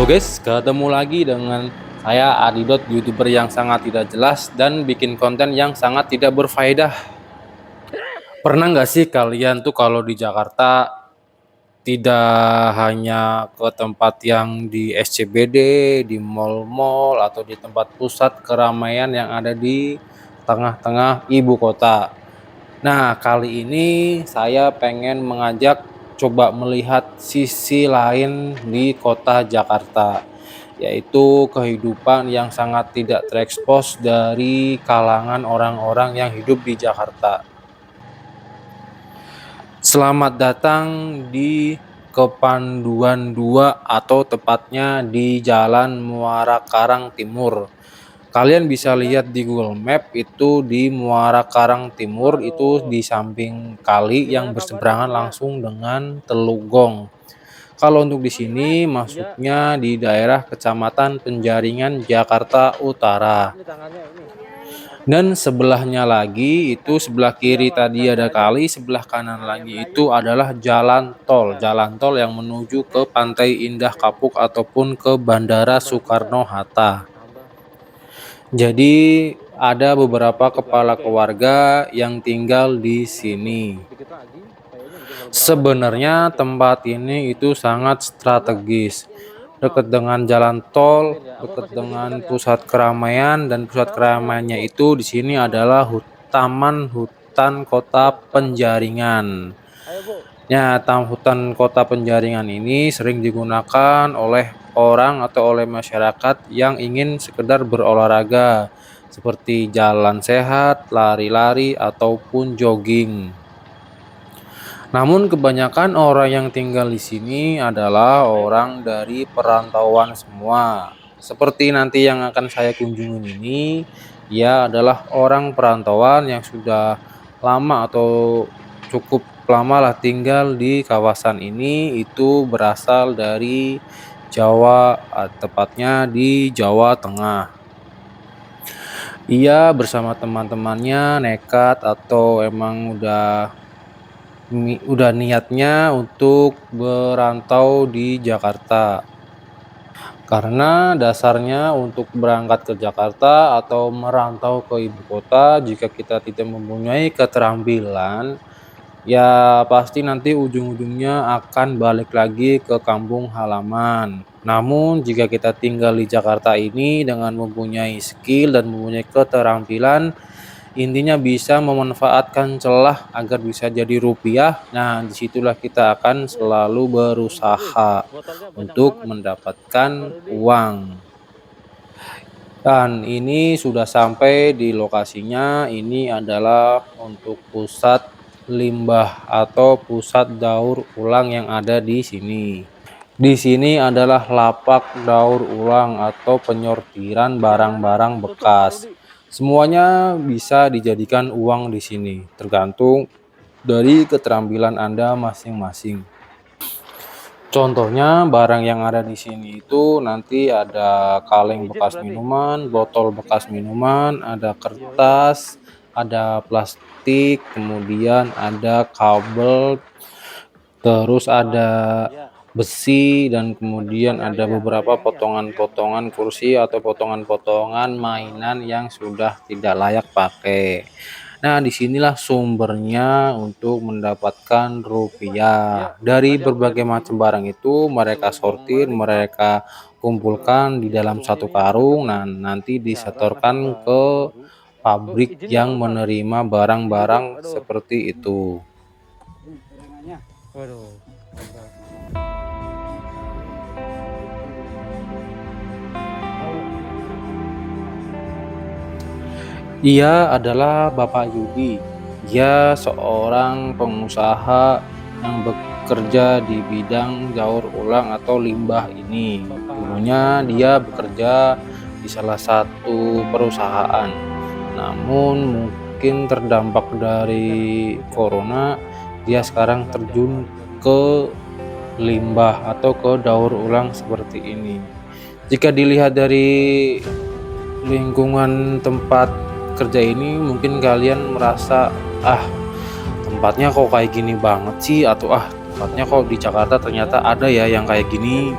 Halo guys, ketemu lagi dengan saya Aridot, YouTuber yang sangat tidak jelas dan bikin konten yang sangat tidak berfaedah. Pernah nggak sih kalian tuh kalau di Jakarta tidak hanya ke tempat yang di SCBD, di mall-mall atau di tempat pusat keramaian yang ada di tengah-tengah ibu kota. Nah, kali ini saya pengen mengajak coba melihat sisi lain di kota Jakarta, yaitu kehidupan yang sangat tidak terekspos dari kalangan orang-orang yang hidup di Jakarta. Selamat datang di Kepanduan 2 atau tepatnya di Jalan Muara Karang Timur. Kalian bisa lihat di Google Map itu di Muara Karang Timur itu di samping kali yang berseberangan langsung dengan Teluk Gong. Kalau untuk di sini masuknya di daerah Kecamatan Penjaringan, Jakarta Utara. Dan sebelahnya lagi itu sebelah kiri tadi ada kali, sebelah kanan lagi itu adalah jalan tol. Jalan tol yang menuju ke Pantai Indah Kapuk ataupun ke Bandara Soekarno-Hatta. Jadi ada beberapa kepala keluarga yang tinggal di sini. Sebenarnya tempat ini itu sangat strategis, dekat dengan jalan tol, dekat dengan pusat keramaian, dan pusat keramaiannya itu di sini adalah Taman Hutan Kota Penjaringan. Ya, Taman Hutan Kota Penjaringan ini sering digunakan oleh orang atau oleh masyarakat yang ingin sekedar berolahraga, seperti jalan sehat, lari-lari, ataupun jogging. Namun kebanyakan orang yang tinggal di sini adalah orang dari perantauan semua. Seperti nanti yang akan saya kunjungi ini, dia adalah orang perantauan yang sudah lama atau cukup lama lah tinggal di kawasan ini, itu berasal dari Jawa, tepatnya di Jawa Tengah. Ia bersama teman-temannya nekat atau emang udah niatnya untuk berantau di Jakarta. Karena dasarnya untuk berangkat ke Jakarta atau merantau ke ibu kota, jika kita tidak mempunyai keterampilan, ya pasti nanti ujung-ujungnya akan balik lagi ke kampung halaman. Namun jika kita tinggal di Jakarta ini dengan mempunyai skill dan mempunyai keterampilan, intinya bisa memanfaatkan celah agar bisa jadi rupiah. Nah, disitulah kita akan selalu berusaha untuk mendapatkan uang. Dan ini sudah sampai di lokasinya. Ini adalah untuk pusat limbah atau pusat daur ulang yang ada di sini. Di sini adalah lapak daur ulang atau penyortiran barang-barang bekas. Semuanya bisa dijadikan uang di sini, tergantung dari keterampilan Anda masing-masing. Contohnya barang yang ada di sini itu nanti ada kaleng bekas minuman, botol bekas minuman, ada kertas, ada plastik, kemudian ada kabel, terus ada besi, dan kemudian ada beberapa potongan-potongan kursi atau potongan-potongan mainan yang sudah tidak layak pakai. Nah, disinilah sumbernya untuk mendapatkan rupiah. Dari berbagai macam barang itu mereka sortir, mereka kumpulkan di dalam satu karung, nah nanti disetorkan ke pabrik yang menerima barang-barang seperti itu. Ia adalah Bapak Yudi. Dia seorang pengusaha yang bekerja di bidang daur ulang atau limbah ini. Dulunya dia bekerja di salah satu perusahaan. Namun mungkin terdampak dari corona, dia sekarang terjun ke limbah atau ke daur ulang seperti ini. Jika dilihat dari lingkungan tempat kerja ini, mungkin kalian merasa tempatnya kok kayak gini banget sih, atau tempatnya kok di Jakarta ternyata ada ya yang kayak gini.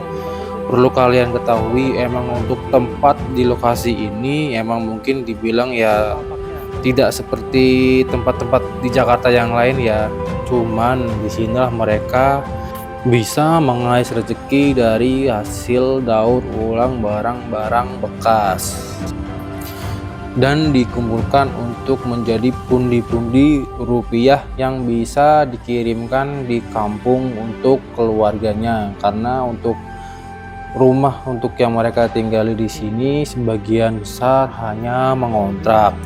Perlu kalian ketahui emang untuk tempat di lokasi ini emang mungkin dibilang ya tidak seperti tempat-tempat di Jakarta yang lain ya. Cuman disinilah mereka bisa mengais rezeki dari hasil daur ulang barang-barang bekas dan dikumpulkan untuk menjadi pundi-pundi rupiah yang bisa dikirimkan di kampung untuk keluarganya. Karena untuk rumah untuk yang mereka tinggali di sini sebagian besar hanya mengontrak.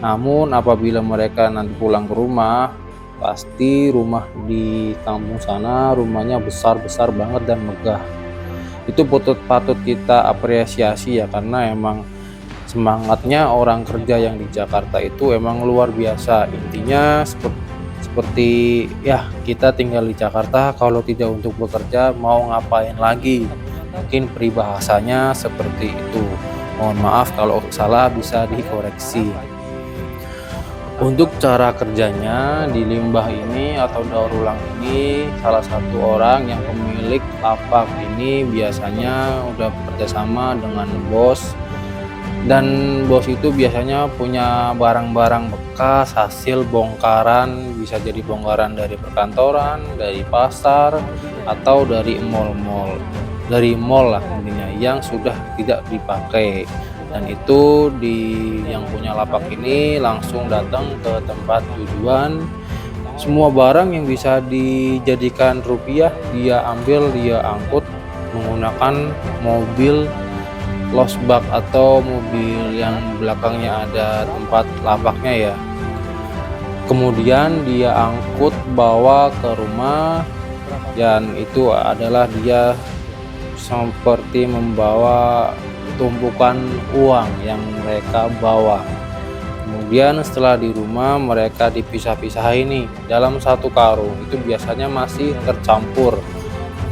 Namun apabila mereka nanti pulang ke rumah, pasti rumah di kampung sana rumahnya besar-besar banget dan megah. Itu patut kita apresiasi ya, karena emang semangatnya orang kerja yang di Jakarta itu emang luar biasa. Intinya seperti ya, kita tinggal di Jakarta kalau tidak untuk bekerja mau ngapain lagi, mungkin peribahasanya seperti itu. Mohon maaf kalau salah, bisa dikoreksi. Untuk cara kerjanya di limbah ini atau daur ulang ini, salah satu orang yang pemilik lapak ini biasanya udah bekerjasama dengan bos, dan bos itu biasanya punya barang-barang bekas hasil bongkaran, bisa jadi bongkaran dari perkantoran, dari pasar, atau dari mall lah intinya, yang sudah tidak dipakai. Dan itu yang punya lapak ini langsung datang ke tempat tujuan. Semua barang yang bisa dijadikan rupiah dia ambil, dia angkut menggunakan mobil losbak atau mobil yang belakangnya ada tempat lapaknya ya. Kemudian dia angkut bawa ke rumah, dan itu adalah dia seperti membawa tumpukan uang yang mereka bawa. Kemudian setelah di rumah mereka dipisah-pisah ini dalam satu karung. Itu biasanya masih tercampur,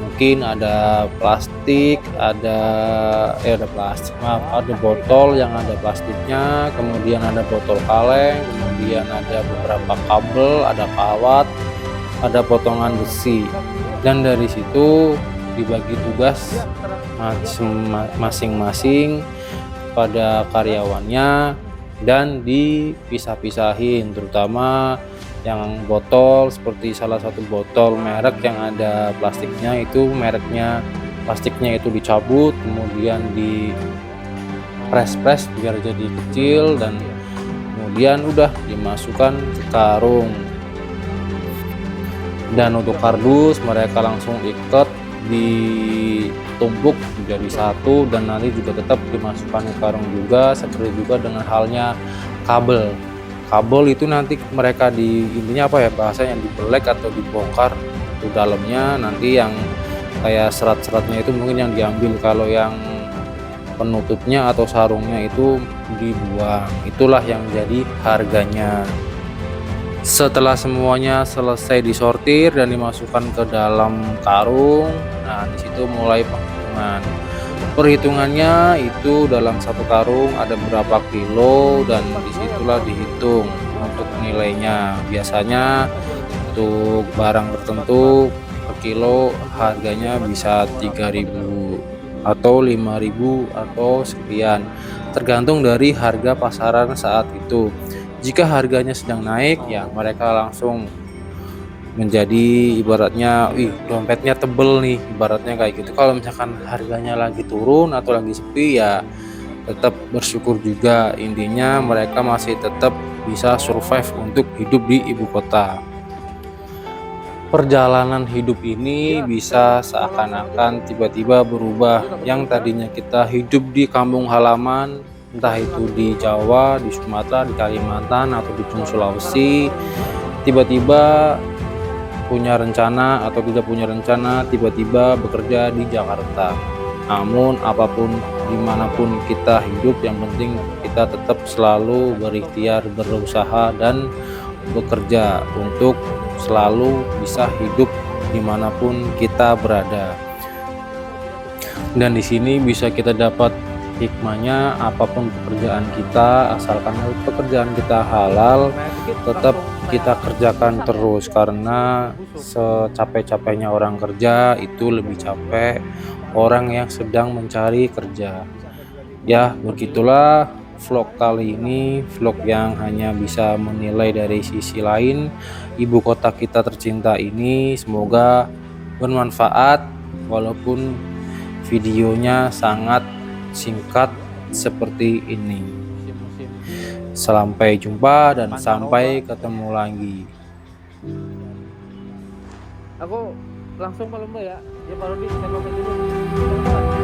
mungkin ada plastik, ada botol yang ada plastiknya, kemudian ada botol kaleng, kemudian ada beberapa kabel, ada kawat, ada potongan besi. Dan dari situ dibagi tugas masing-masing pada karyawannya dan dipisah-pisahin, terutama yang botol, seperti salah satu botol merek yang ada plastiknya, itu plastiknya itu dicabut, kemudian di press biar jadi kecil, dan kemudian udah dimasukkan ke karung. Dan untuk kardus mereka langsung ikat, ditumpuk menjadi satu, dan nanti juga tetap dimasukkan ke karung juga. Seperti juga dengan halnya kabel itu nanti mereka intinya apa ya bahasanya, dibelek atau dibongkar itu dalamnya, nanti yang kayak serat-seratnya itu mungkin yang diambil, kalau yang penutupnya atau sarungnya itu dibuang. Itulah yang jadi harganya. Setelah semuanya selesai disortir dan dimasukkan ke dalam karung, nah disitu mulai penghitungan. Perhitungannya itu dalam satu karung ada berapa kilo, dan disitulah dihitung untuk nilainya. Biasanya untuk barang tertentu per kilo harganya bisa 3.000 atau 5.000 atau sekian, tergantung dari harga pasaran saat itu. Jika harganya sedang naik ya mereka langsung menjadi ibaratnya, dompetnya tebel nih, ibaratnya kayak gitu. Kalau misalkan harganya lagi turun atau lagi sepi ya tetap bersyukur juga. Intinya mereka masih tetap bisa survive untuk hidup di ibu kota. Perjalanan hidup ini bisa seakan-akan tiba-tiba berubah. Yang tadinya kita hidup di kampung halaman, entah itu di Jawa, di Sumatera, di Kalimantan, atau di Sulawesi, tiba-tiba punya rencana atau tidak punya rencana, tiba-tiba bekerja di Jakarta. Namun apapun, dimanapun kita hidup, yang penting kita tetap selalu berikhtiar, berusaha, dan bekerja untuk selalu bisa hidup dimanapun kita berada. Dan di sini bisa kita dapat hikmahnya, apapun pekerjaan kita, asalkan pekerjaan kita halal, tetap kita kerjakan terus. Karena secapek-capeknya orang kerja itu lebih capek orang yang sedang mencari kerja. Ya, begitulah vlog kali ini, vlog yang hanya bisa menilai dari sisi lain ibu kota kita tercinta ini. Semoga bermanfaat walaupun videonya sangat singkat seperti ini. Sampai jumpa dan sampai ketemu lagi. Aku langsung Pak Lomba ya. Ya Pak Rudi saya pamit dulu.